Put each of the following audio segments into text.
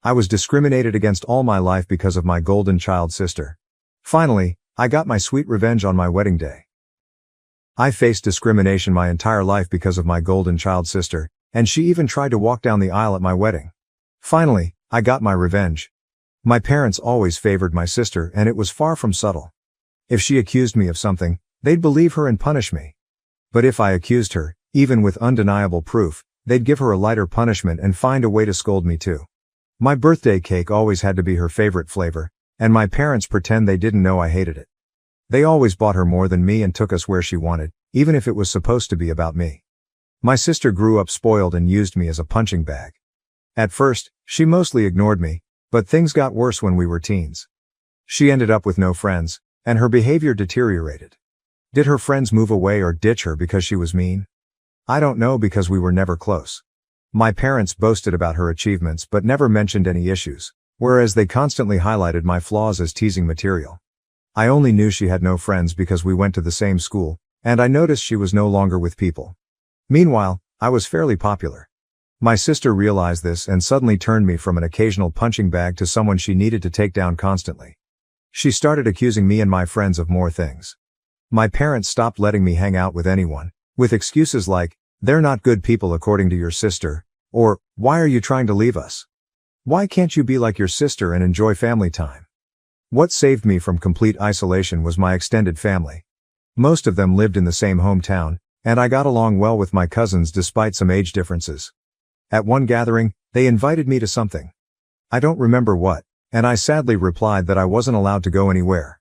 I was discriminated against all my life because of my golden child sister. Finally, I got my sweet revenge on my wedding day. I faced discrimination my entire life because of my golden child sister, and she even tried to walk down the aisle at my wedding. Finally, I got my revenge. My parents always favored my sister, and it was far from subtle. If she accused me of something, they'd believe her and punish me. But if I accused her, even with undeniable proof, they'd give her a lighter punishment and find a way to scold me too. My birthday cake always had to be her favorite flavor, and my parents pretend they didn't know I hated it. They always bought her more than me and took us where she wanted, even if it was supposed to be about me. My sister grew up spoiled and used me as a punching bag. At first, she mostly ignored me, but things got worse when we were teens. She ended up with no friends, and her behavior deteriorated. Did her friends move away or ditch her because she was mean? I don't know, because we were never close. My parents boasted about her achievements but never mentioned any issues, whereas they constantly highlighted my flaws as teasing material. I only knew she had no friends because we went to the same school, and I noticed she was no longer with people. Meanwhile, I was fairly popular. My sister realized this and suddenly turned me from an occasional punching bag to someone she needed to take down constantly. She started accusing me and my friends of more things. My parents stopped letting me hang out with anyone, with excuses like, "They're not good people according to your sister," or, "Why are you trying to leave us? Why can't you be like your sister and enjoy family time?" What saved me from complete isolation was my extended family. Most of them lived in the same hometown, and I got along well with my cousins despite some age differences. At one gathering, they invited me to something. I don't remember what, and I sadly replied that I wasn't allowed to go anywhere.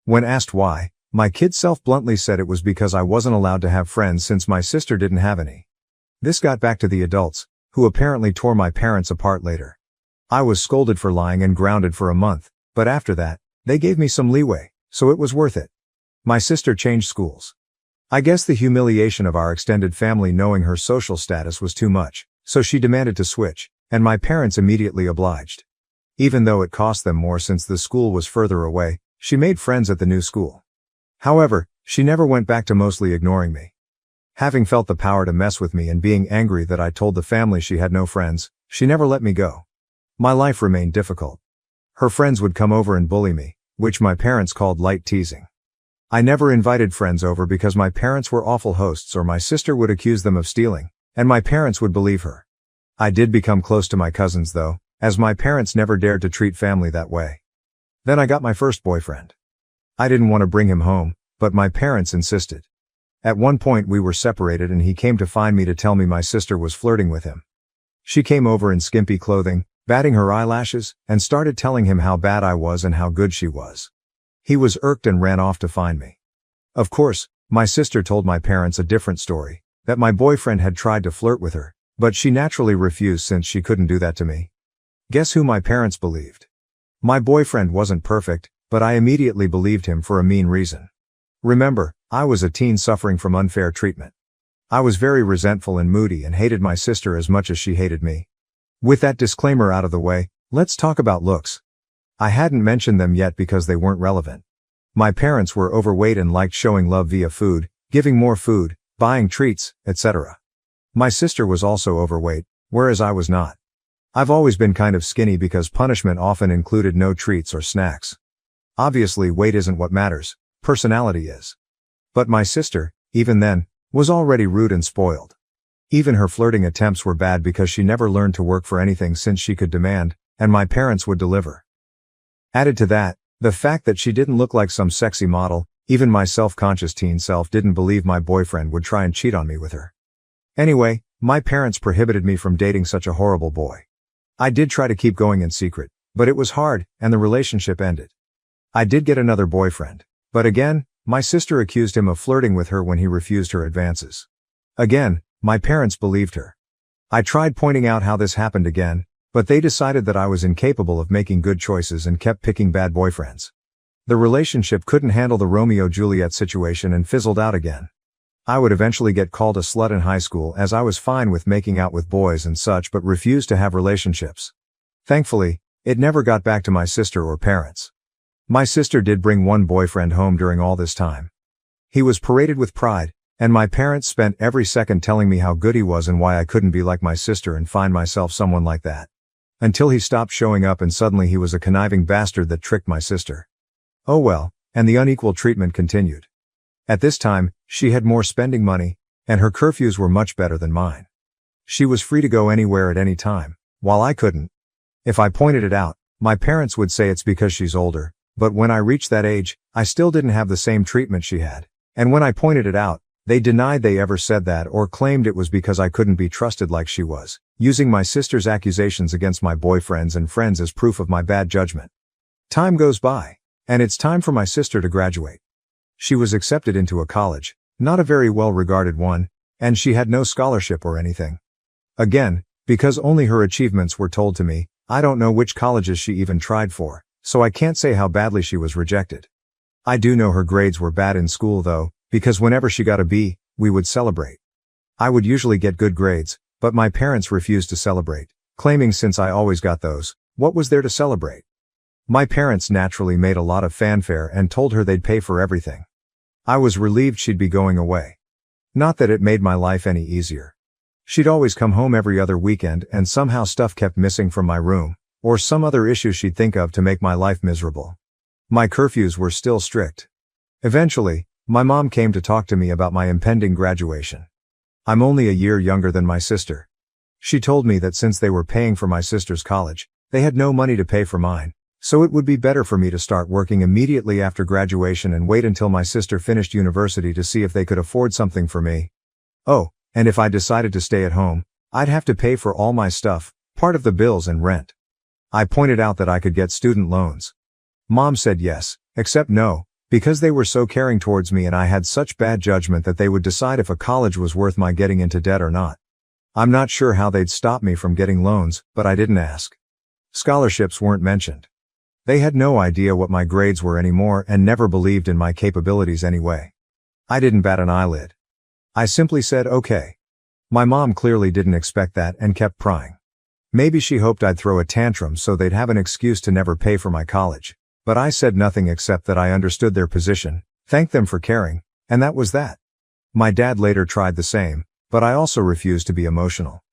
When asked why, my kid self bluntly said it was because I wasn't allowed to have friends since my sister didn't have any. This got back to the adults, who apparently tore my parents apart later. I was scolded for lying and grounded for a month, but after that, they gave me some leeway, so it was worth it. My sister changed schools. I guess the humiliation of our extended family knowing her social status was too much, so she demanded to switch, and my parents immediately obliged. Even though it cost them more since the school was further away, she made friends at the new school. However, she never went back to mostly ignoring me. Having felt the power to mess with me and being angry that I told the family she had no friends, she never let me go. My life remained difficult. Her friends would come over and bully me, which my parents called light teasing. I never invited friends over because my parents were awful hosts, or my sister would accuse them of stealing, and my parents would believe her. I did become close to my cousins though, as my parents never dared to treat family that way. Then I got my first boyfriend. I didn't want to bring him home, but my parents insisted. At one point we were separated and he came to find me to tell me my sister was flirting with him. She came over in skimpy clothing, batting her eyelashes, and started telling him how bad I was and how good she was. He was irked and ran off to find me. Of course, my sister told my parents a different story, that my boyfriend had tried to flirt with her, but she naturally refused since she couldn't do that to me. Guess who my parents believed? My boyfriend wasn't perfect, but I immediately believed him for a mean reason. Remember, I was a teen suffering from unfair treatment. I was very resentful and moody and hated my sister as much as she hated me. With that disclaimer out of the way, let's talk about looks. I hadn't mentioned them yet because they weren't relevant. My parents were overweight and liked showing love via food, giving more food, buying treats, etc. My sister was also overweight, whereas I was not. I've always been kind of skinny because punishment often included no treats or snacks. Obviously, weight isn't what matters, personality is. But my sister, even then, was already rude and spoiled. Even her flirting attempts were bad because she never learned to work for anything since she could demand, and my parents would deliver. Added to that, the fact that she didn't look like some sexy model, even my self-conscious teen self didn't believe my boyfriend would try and cheat on me with her. Anyway, my parents prohibited me from dating such a horrible boy. I did try to keep going in secret, but it was hard, and the relationship ended. I did get another boyfriend, but again, my sister accused him of flirting with her when he refused her advances. Again, my parents believed her. I tried pointing out how this happened again, but they decided that I was incapable of making good choices and kept picking bad boyfriends. The relationship couldn't handle the Romeo-Juliet situation and fizzled out again. I would eventually get called a slut in high school as I was fine with making out with boys and such but refused to have relationships. Thankfully, it never got back to my sister or parents. My sister did bring one boyfriend home during all this time. He was paraded with pride, and my parents spent every second telling me how good he was and why I couldn't be like my sister and find myself someone like that. Until he stopped showing up and suddenly he was a conniving bastard that tricked my sister. Oh well, and the unequal treatment continued. At this time, she had more spending money, and her curfews were much better than mine. She was free to go anywhere at any time, while I couldn't. If I pointed it out, my parents would say it's because she's older, but when I reached that age, I still didn't have the same treatment she had. And when I pointed it out, they denied they ever said that or claimed it was because I couldn't be trusted like she was, using my sister's accusations against my boyfriends and friends as proof of my bad judgment. Time goes by, and it's time for my sister to graduate. She was accepted into a college, not a very well-regarded one, and she had no scholarship or anything. Again, because only her achievements were told to me, I don't know which colleges she even tried for, so I can't say how badly she was rejected. I do know her grades were bad in school though, because whenever she got a B, we would celebrate. I would usually get good grades, but my parents refused to celebrate, claiming since I always got those, what was there to celebrate? My parents naturally made a lot of fanfare and told her they'd pay for everything. I was relieved she'd be going away. Not that it made my life any easier. She'd always come home every other weekend and somehow stuff kept missing from my room, or some other issue she'd think of to make my life miserable. My curfews were still strict. Eventually, my mom came to talk to me about my impending graduation. I'm only a year younger than my sister. She told me that since they were paying for my sister's college, they had no money to pay for mine, so it would be better for me to start working immediately after graduation and wait until my sister finished university to see if they could afford something for me. Oh, and if I decided to stay at home, I'd have to pay for all my stuff, part of the bills and rent. I pointed out that I could get student loans. Mom said yes, except no, because they were so caring towards me and I had such bad judgment that they would decide if a college was worth my getting into debt or not. I'm not sure how they'd stop me from getting loans, but I didn't ask. Scholarships weren't mentioned. They had no idea what my grades were anymore and never believed in my capabilities anyway. I didn't bat an eyelid. I simply said okay. My mom clearly didn't expect that and kept prying. Maybe she hoped I'd throw a tantrum so they'd have an excuse to never pay for my college. But I said nothing except that I understood their position, thanked them for caring, and that was that. My dad later tried the same, but I also refused to be emotional.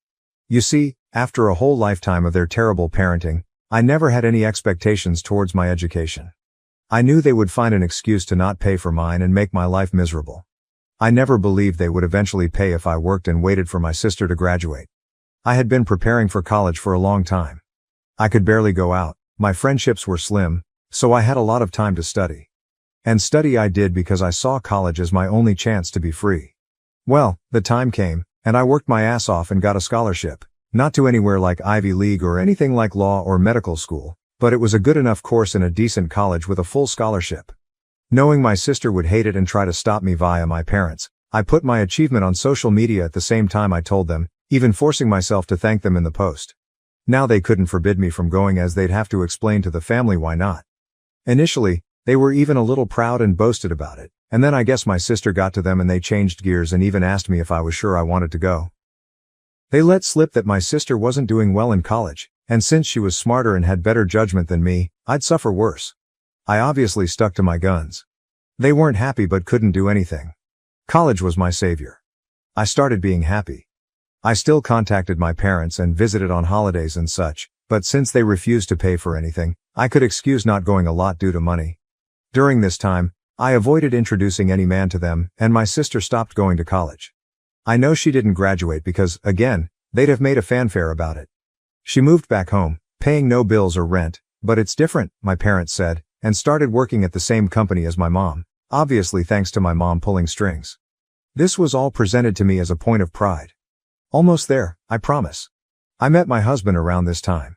You see, after a whole lifetime of their terrible parenting, I never had any expectations towards my education. I knew they would find an excuse to not pay for mine and make my life miserable. I never believed they would eventually pay if I worked and waited for my sister to graduate. I had been preparing for college for a long time. I could barely go out, my friendships were slim, so I had a lot of time to study. And study I did because I saw college as my only chance to be free. Well, the time came, and I worked my ass off and got a scholarship, not to anywhere like Ivy League or anything like law or medical school, but it was a good enough course in a decent college with a full scholarship. Knowing my sister would hate it and try to stop me via my parents, I put my achievement on social media at the same time I told them, even forcing myself to thank them in the post. Now they couldn't forbid me from going as they'd have to explain to the family why not. Initially, they were even a little proud and boasted about it, and then I guess my sister got to them and they changed gears and even asked me if I was sure I wanted to go. They let slip that my sister wasn't doing well in college, and since she was smarter and had better judgment than me, I'd suffer worse. I obviously stuck to my guns. They weren't happy but couldn't do anything. College was my savior. I started being happy. I still contacted my parents and visited on holidays and such, but since they refused to pay for anything, I could excuse not going a lot due to money. During this time, I avoided introducing any man to them, and my sister stopped going to college. I know she didn't graduate because, again, they'd have made a fanfare about it. She moved back home, paying no bills or rent, but it's different, my parents said, and started working at the same company as my mom, obviously thanks to my mom pulling strings. This was all presented to me as a point of pride. Almost there, I promise. I met my husband around this time.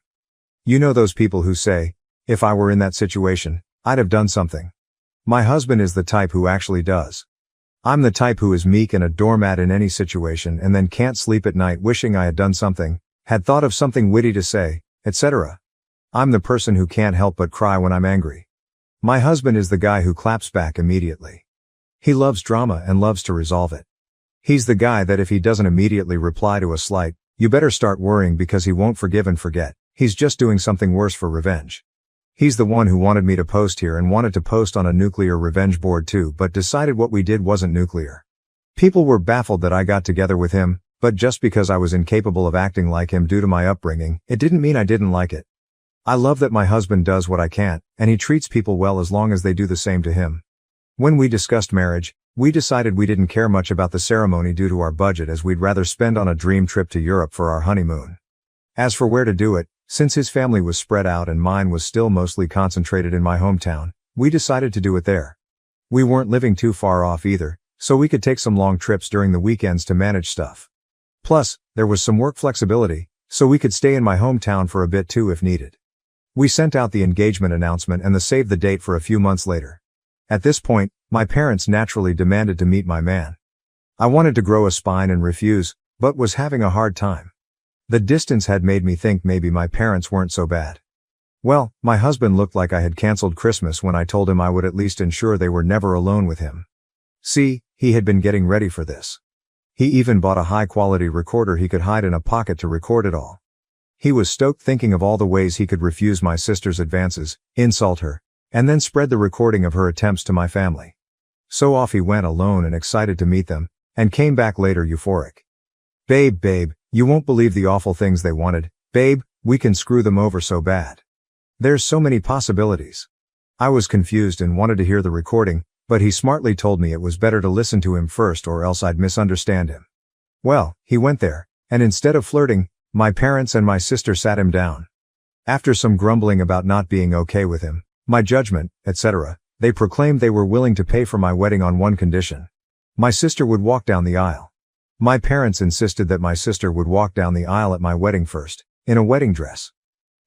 You know those people who say, if I were in that situation, I'd have done something. My husband is the type who actually does. I'm the type who is meek and a doormat in any situation and then can't sleep at night wishing I had done something, had thought of something witty to say, etc. I'm the person who can't help but cry when I'm angry. My husband is the guy who claps back immediately. He loves drama and loves to resolve it. He's the guy that if he doesn't immediately reply to a slight, you better start worrying because he won't forgive and forget, he's just doing something worse for revenge. He's the one who wanted me to post here and wanted to post on a nuclear revenge board too but decided what we did wasn't nuclear. People were baffled that I got together with him, But just because I was incapable of acting like him due to my upbringing, it didn't mean I didn't like it. I love that my husband does what I can't, and he treats people well as long as they do the same to him. When we discussed marriage, we decided we didn't care much about the ceremony due to our budget, as we'd rather spend on a dream trip to Europe for our honeymoon. As for where to do it, since his family was spread out and mine was still mostly concentrated in my hometown, we decided to do it there. We weren't living too far off either, so we could take some long trips during the weekends to manage stuff. Plus, there was some work flexibility, so we could stay in my hometown for a bit too if needed. We sent out the engagement announcement and the save the date for a few months later. At this point, my parents naturally demanded to meet my man. I wanted to grow a spine and refuse, but was having a hard time. The distance had made me think maybe my parents weren't so bad. Well, my husband looked like I had canceled Christmas when I told him I would at least ensure they were never alone with him. See, he had been getting ready for this. He even bought a high-quality recorder he could hide in a pocket to record it all. He was stoked thinking of all the ways he could refuse my sister's advances, insult her, and then spread the recording of her attempts to my family. So off he went alone and excited to meet them, and came back later euphoric. Babe, you won't believe the awful things they wanted. Babe, we can screw them over so bad. There's so many possibilities. I was confused and wanted to hear the recording, but he smartly told me it was better to listen to him first or else I'd misunderstand him. Well, he went there, and instead of flirting, my parents and my sister sat him down. After some grumbling about not being okay with him, my judgment, etc., they proclaimed they were willing to pay for my wedding on one condition. My sister would walk down the aisle. My parents insisted that my sister would walk down the aisle at my wedding first, in a wedding dress.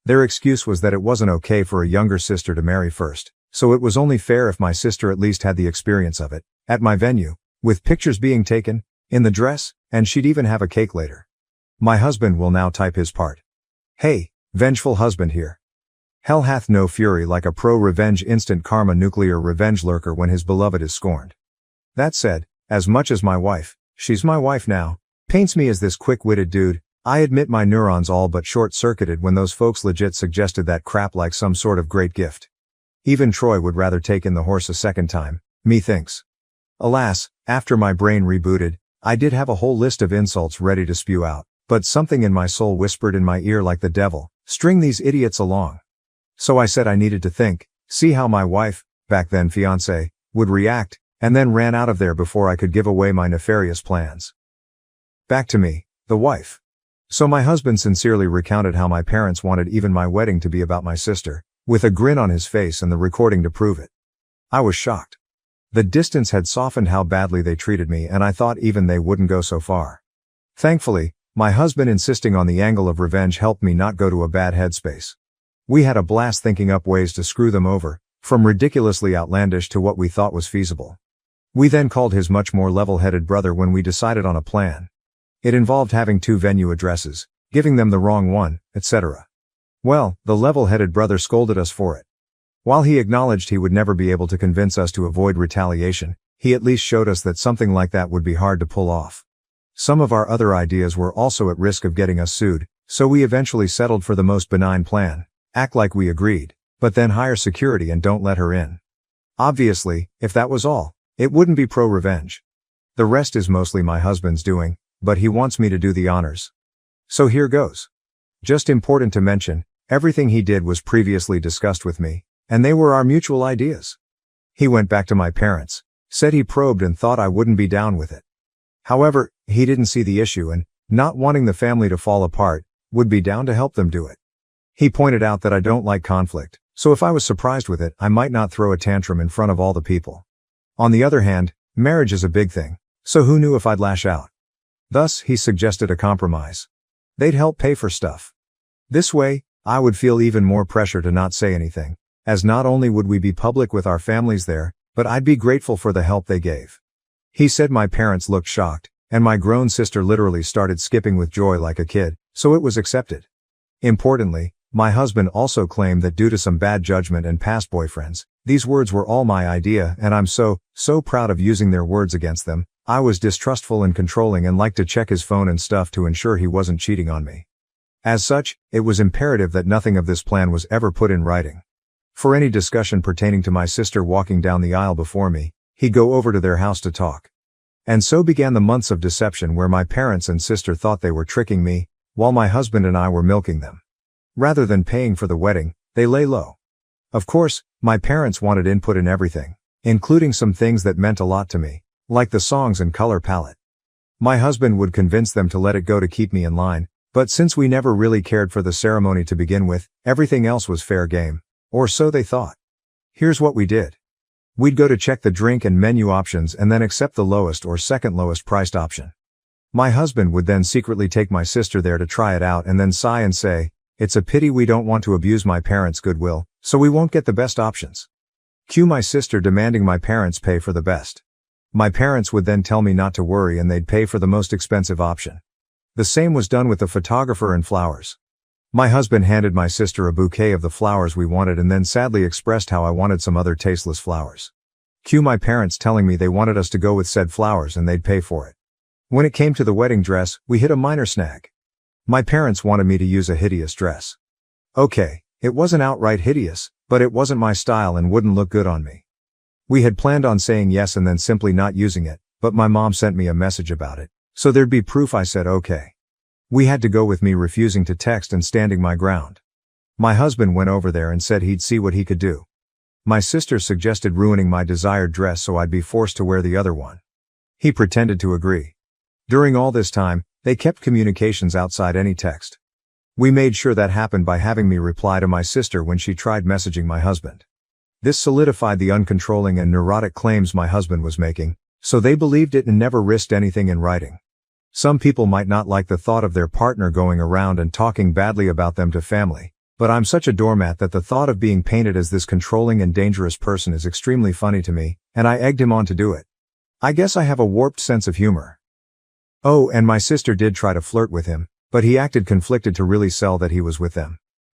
Their excuse was that it wasn't okay for a younger sister to marry first, so it was only fair if my sister at least had the experience of it, at my venue, with pictures being taken, in the dress, and she'd even have a cake later. My husband will now type his part. Hey, vengeful husband here. Hell hath no fury like a pro-revenge instant karma nuclear revenge lurker when his beloved is scorned. That said, as much as my wife, she's my wife now, paints me as this quick-witted dude, I admit my neurons all but short-circuited when those folks legit suggested that crap like some sort of great gift. Even Troy would rather take in the horse a second time, methinks. Alas, after my brain rebooted, I did have a whole list of insults ready to spew out, but something in my soul whispered in my ear like the devil, string these idiots along. So I said I needed to think, see how my wife, back then fiancé, would react, and then ran out of there before I could give away my nefarious plans. Back to me, the wife. So my husband sincerely recounted how my parents wanted even my wedding to be about my sister, with a grin on his face and the recording to prove it. I was shocked. The distance had softened how badly they treated me, and I thought even they wouldn't go so far. Thankfully, my husband insisting on the angle of revenge helped me not go to a bad headspace. We had a blast thinking up ways to screw them over, from ridiculously outlandish to what we thought was feasible. We then called his much more level-headed brother when we decided on a plan. It involved having 2 venue addresses, giving them the wrong one, etc. Well, the level-headed brother scolded us for it. While he acknowledged he would never be able to convince us to avoid retaliation, he at least showed us that something like that would be hard to pull off. Some of our other ideas were also at risk of getting us sued, so we eventually settled for the most benign plan: act like we agreed, but then hire security and don't let her in. Obviously, if that was all, it wouldn't be pro-revenge. The rest is mostly my husband's doing, but he wants me to do the honors. So here goes. Just important to mention, everything he did was previously discussed with me, and they were our mutual ideas. He went back to my parents, said he probed and thought I wouldn't be down with it. However, he didn't see the issue and, not wanting the family to fall apart, would be down to help them do it. He pointed out that I don't like conflict, so if I was surprised with it, I might not throw a tantrum in front of all the people. On the other hand, marriage is a big thing, so who knew if I'd lash out? Thus, he suggested a compromise. They'd help pay for stuff. This way, I would feel even more pressure to not say anything, as not only would we be public with our families there, but I'd be grateful for the help they gave. He said my parents looked shocked, and my grown sister literally started skipping with joy like a kid, so it was accepted. Importantly, my husband also claimed that due to some bad judgment and past boyfriends, these words were all my idea, and I'm so proud of using their words against them. I was distrustful and controlling and liked to check his phone and stuff to ensure he wasn't cheating on me. As such, it was imperative that nothing of this plan was ever put in writing. For any discussion pertaining to my sister walking down the aisle before me, he'd go over to their house to talk. And so began the months of deception where my parents and sister thought they were tricking me, while my husband and I were milking them. Rather than paying for the wedding, they lay low. Of course, my parents wanted input in everything, including some things that meant a lot to me, like the songs and color palette. My husband would convince them to let it go to keep me in line, but since we never really cared for the ceremony to begin with, everything else was fair game. Or so they thought. Here's what we did. We'd go to check the drink and menu options and then accept the lowest or second lowest priced option. My husband would then secretly take my sister there to try it out and then sigh and say, "It's a pity we don't want to abuse my parents' goodwill, so we won't get the best options." Cue my sister demanding my parents pay for the best. My parents would then tell me not to worry and they'd pay for the most expensive option. The same was done with the photographer and flowers. My husband handed my sister a bouquet of the flowers we wanted and then sadly expressed how I wanted some other tasteless flowers. Cue my parents telling me they wanted us to go with said flowers and they'd pay for it. When it came to the wedding dress, we hit a minor snag. My parents wanted me to use a hideous dress. Okay, it wasn't outright hideous, but it wasn't my style and wouldn't look good on me. We had planned on saying yes and then simply not using it, but my mom sent me a message about it, so there'd be proof I said okay. We had to go with me refusing to text and standing my ground. My husband went over there and said he'd see what he could do. My sister suggested ruining my desired dress so I'd be forced to wear the other one. He pretended to agree. During all this time, they kept communications outside any text. We made sure that happened by having me reply to my sister when she tried messaging my husband. This solidified the uncontrolling and neurotic claims my husband was making, so they believed it and never risked anything in writing. Some people might not like the thought of their partner going around and talking badly about them to family, but I'm such a doormat that the thought of being painted as this controlling and dangerous person is extremely funny to me, and I egged him on to do it. I guess I have a warped sense of humor. Oh, and my sister did try to flirt with him, but he acted conflicted to really sell that he was with them.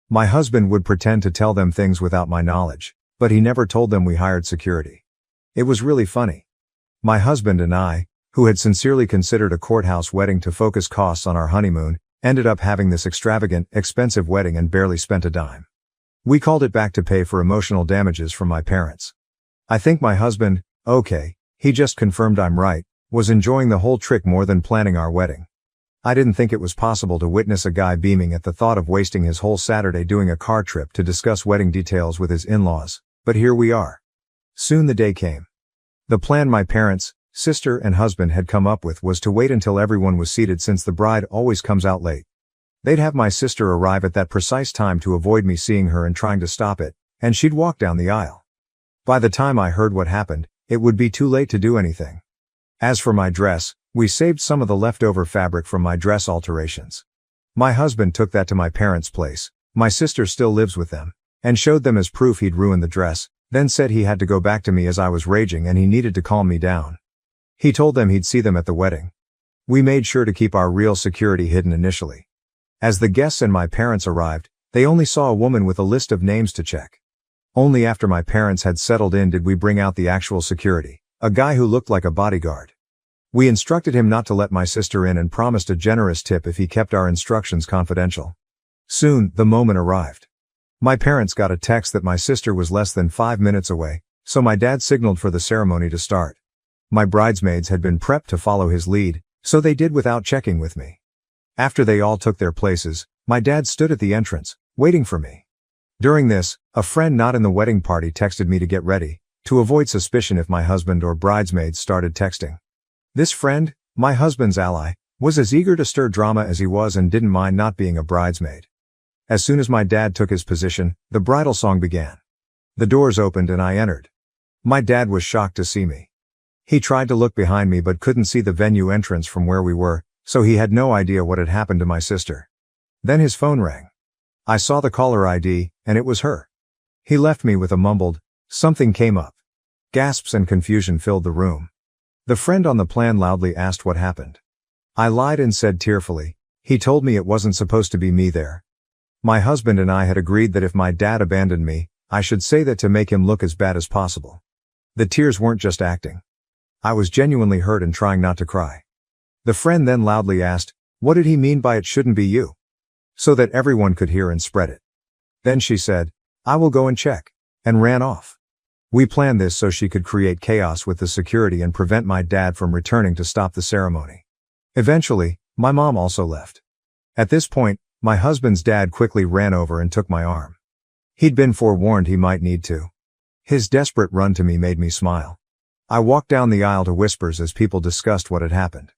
My husband would pretend to tell them things without my knowledge, but he never told them we hired security. It was really funny. My husband and I, who had sincerely considered a courthouse wedding to focus costs on our honeymoon, ended up having this extravagant, expensive wedding and barely spent a dime. We called it back to pay for emotional damages from my parents. I think my husband, okay, he just confirmed I'm right, was enjoying the whole trick more than planning our wedding. I didn't think it was possible to witness a guy beaming at the thought of wasting his whole Saturday doing a car trip to discuss wedding details with his in-laws, but here we are. Soon the day came. The plan my parents, sister and husband had come up with was to wait until everyone was seated since the bride always comes out late. They'd have my sister arrive at that precise time to avoid me seeing her and trying to stop it, and she'd walk down the aisle. By the time I heard what happened, it would be too late to do anything. As for my dress, we saved some of the leftover fabric from my dress alterations. My husband took that to my parents' place, my sister still lives with them, and showed them as proof he'd ruined the dress, then said he had to go back to me as I was raging and he needed to calm me down. He told them he'd see them at the wedding. We made sure to keep our real security hidden initially. As the guests and my parents arrived, they only saw a woman with a list of names to check. Only after my parents had settled in did we bring out the actual security, a guy who looked like a bodyguard. We instructed him not to let my sister in and promised a generous tip if he kept our instructions confidential. Soon, the moment arrived. My parents got a text that my sister was less than 5 minutes away, so my dad signaled for the ceremony to start. My bridesmaids had been prepped to follow his lead, so they did without checking with me. After they all took their places, my dad stood at the entrance, waiting for me. During this, a friend not in the wedding party texted me to get ready, to avoid suspicion if my husband or bridesmaids started texting. This friend, my husband's ally, was as eager to stir drama as he was and didn't mind not being a bridesmaid. As soon as my dad took his position, the bridal song began. The doors opened and I entered. My dad was shocked to see me. He tried to look behind me but couldn't see the venue entrance from where we were, so he had no idea what had happened to my sister. Then his phone rang. I saw the caller ID, and it was her. He left me with a mumbled, "Something came up." Gasps and confusion filled the room. The friend on the plan loudly asked what happened. I lied and said tearfully, "He told me it wasn't supposed to be me there." My husband and I had agreed that if my dad abandoned me, I should say that to make him look as bad as possible. The tears weren't just acting. I was genuinely hurt and trying not to cry. The friend then loudly asked, "What did he mean by it shouldn't be you?" So that everyone could hear and spread it. Then she said, "I will go and check," and ran off. We planned this so she could create chaos with the security and prevent my dad from returning to stop the ceremony. Eventually, my mom also left. At this point, my husband's dad quickly ran over and took my arm. He'd been forewarned he might need to. His desperate run to me made me smile. I walked down the aisle to whispers as people discussed what had happened.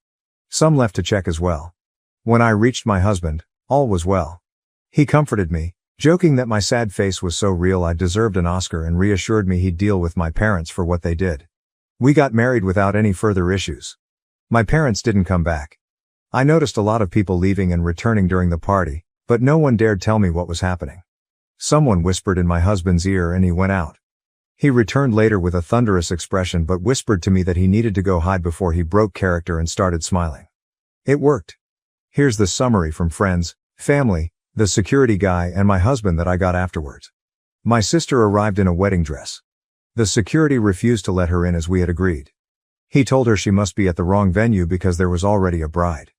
Some left to check as well. When I reached my husband, all was well. He comforted me, joking that my sad face was so real I deserved an Oscar, and reassured me he'd deal with my parents for what they did. We got married without any further issues. My parents didn't come back. I noticed a lot of people leaving and returning during the party, but no one dared tell me what was happening. Someone whispered in my husband's ear and he went out. He returned later with a thunderous expression but whispered to me that he needed to go hide before he broke character and started smiling. It worked. Here's the summary from friends, family, the security guy and my husband that I got afterwards. My sister arrived in a wedding dress. The security refused to let her in as we had agreed. He told her she must be at the wrong venue because there was already a bride.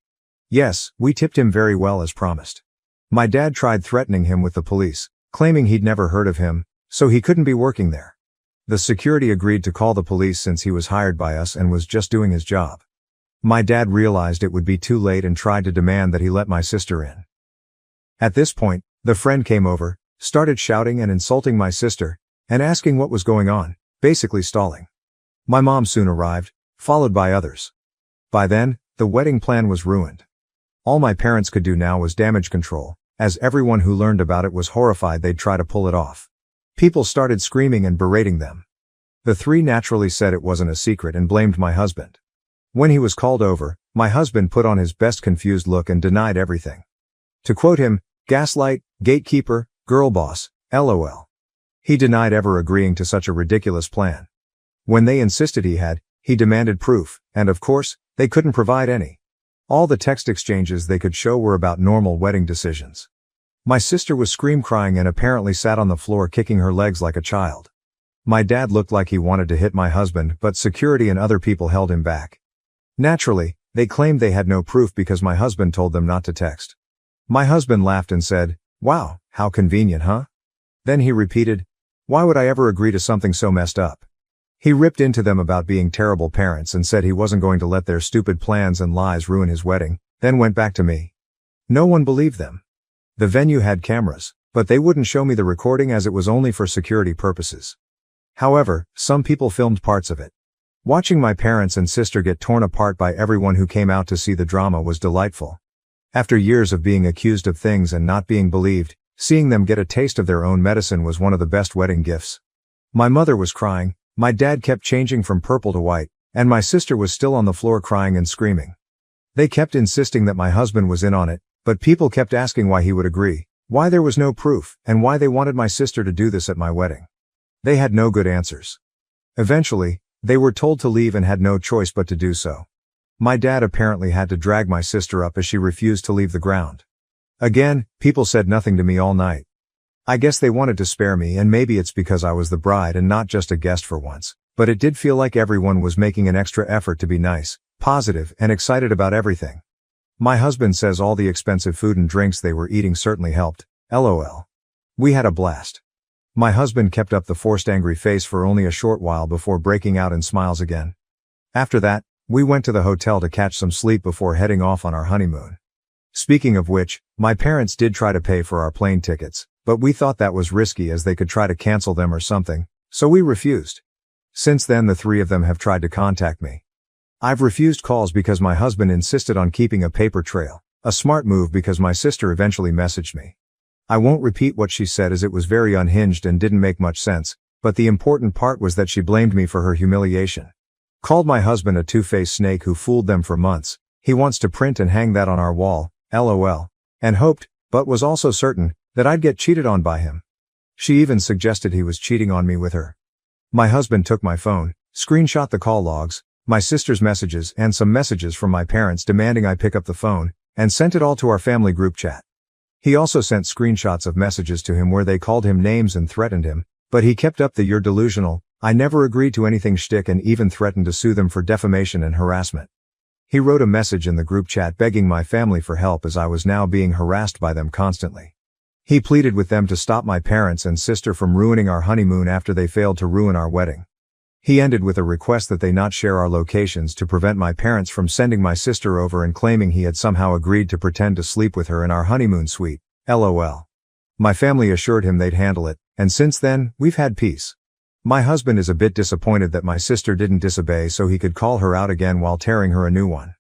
Yes, we tipped him very well as promised. My dad tried threatening him with the police, claiming he'd never heard of him, so he couldn't be working there. The security agreed to call the police since he was hired by us and was just doing his job. My dad realized it would be too late and tried to demand that he let my sister in. At this point, the friend came over, started shouting and insulting my sister, and asking what was going on, basically stalling. My mom soon arrived, followed by others. By then, the wedding plan was ruined. All my parents could do now was damage control, as everyone who learned about it was horrified they'd try to pull it off. People started screaming and berating them. The three naturally said it wasn't a secret and blamed my husband. When he was called over, my husband put on his best confused look and denied everything. To quote him, "Gaslight, gatekeeper, girl boss, LOL." He denied ever agreeing to such a ridiculous plan. When they insisted he demanded proof, and of course, they couldn't provide any. All the text exchanges they could show were about normal wedding decisions. My sister was scream-crying and apparently sat on the floor kicking her legs like a child. My dad looked like he wanted to hit my husband, but security and other people held him back. Naturally, they claimed they had no proof because my husband told them not to text. My husband laughed and said, "Wow, how convenient, huh?" Then he repeated, "Why would I ever agree to something so messed up?" He ripped into them about being terrible parents and said he wasn't going to let their stupid plans and lies ruin his wedding, then went back to me. No one believed them. The venue had cameras, but they wouldn't show me the recording as it was only for security purposes. However, some people filmed parts of it. Watching my parents and sister get torn apart by everyone who came out to see the drama was delightful. After years of being accused of things and not being believed, seeing them get a taste of their own medicine was one of the best wedding gifts. My mother was crying, my dad kept changing from purple to white, and my sister was still on the floor crying and screaming. They kept insisting that my husband was in on it, but people kept asking why he would agree, why there was no proof, and why they wanted my sister to do this at my wedding. They had no good answers. Eventually, they were told to leave and had no choice but to do so. My dad apparently had to drag my sister up as she refused to leave the ground. Again, people said nothing to me all night. I guess they wanted to spare me, and maybe it's because I was the bride and not just a guest for once, but it did feel like everyone was making an extra effort to be nice, positive, and excited about everything. My husband says all the expensive food and drinks they were eating certainly helped, LOL. We had a blast. My husband kept up the forced angry face for only a short while before breaking out in smiles again. After that, we went to the hotel to catch some sleep before heading off on our honeymoon. Speaking of which, my parents did try to pay for our plane tickets, but we thought that was risky as they could try to cancel them or something, so we refused. Since then the three of them have tried to contact me. I've refused calls because my husband insisted on keeping a paper trail, a smart move because my sister eventually messaged me. I won't repeat what she said as it was very unhinged and didn't make much sense, but the important part was that she blamed me for her humiliation. Called my husband a two-faced snake who fooled them for months. He wants to print and hang that on our wall, LOL. And hoped, but was also certain, that I'd get cheated on by him. She even suggested he was cheating on me with her. My husband took my phone, screenshot the call logs, my sister's messages and some messages from my parents demanding I pick up the phone, and sent it all to our family group chat. He also sent screenshots of messages to him where they called him names and threatened him, but he kept up the "you're delusional, I never agreed to anything" shtick and even threatened to sue them for defamation and harassment. He wrote a message in the group chat begging my family for help as I was now being harassed by them constantly. He pleaded with them to stop my parents and sister from ruining our honeymoon after they failed to ruin our wedding. He ended with a request that they not share our locations to prevent my parents from sending my sister over and claiming he had somehow agreed to pretend to sleep with her in our honeymoon suite. LOL. My family assured him they'd handle it, and since then, we've had peace. My husband is a bit disappointed that my sister didn't disobey so he could call her out again while tearing her a new one.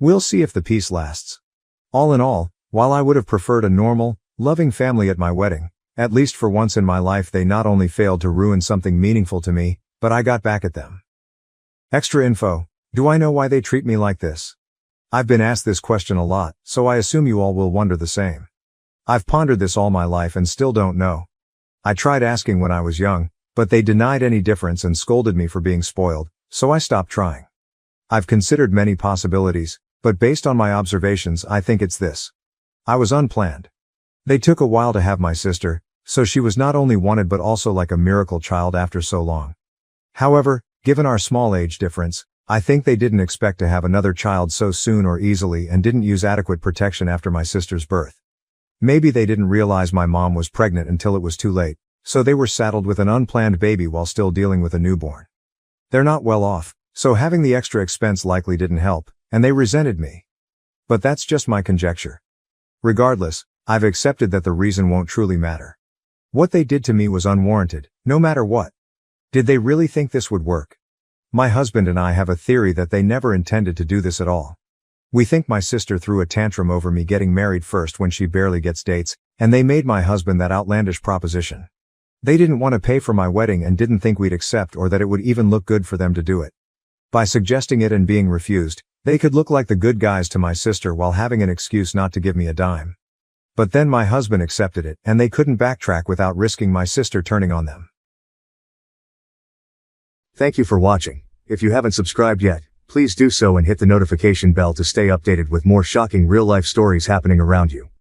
We'll see if the peace lasts. All in all, while I would have preferred a normal, loving family at my wedding, at least for once in my life they not only failed to ruin something meaningful to me, but I got back at them. Extra info. Do I know why they treat me like this? I've been asked this question a lot, so I assume you all will wonder the same. I've pondered this all my life and still don't know. I tried asking when I was young, but they denied any difference and scolded me for being spoiled, so I stopped trying. I've considered many possibilities, but based on my observations I think it's this. I was unplanned. They took a while to have my sister, so she was not only wanted but also like a miracle child after so long. However, given our small age difference, I think they didn't expect to have another child so soon or easily and didn't use adequate protection after my sister's birth. Maybe they didn't realize my mom was pregnant until it was too late, so they were saddled with an unplanned baby while still dealing with a newborn. They're not well off, so having the extra expense likely didn't help, and they resented me. But that's just my conjecture. Regardless, I've accepted that the reason won't truly matter. What they did to me was unwarranted, no matter what. Did they really think this would work? My husband and I have a theory that they never intended to do this at all. We think my sister threw a tantrum over me getting married first when she barely gets dates, and they made my husband that outlandish proposition. They didn't want to pay for my wedding and didn't think we'd accept or that it would even look good for them to do it. By suggesting it and being refused, they could look like the good guys to my sister while having an excuse not to give me a dime. But then my husband accepted it, and they couldn't backtrack without risking my sister turning on them. Thank you for watching. If you haven't subscribed yet, please do so and hit the notification bell to stay updated with more shocking real-life stories happening around you.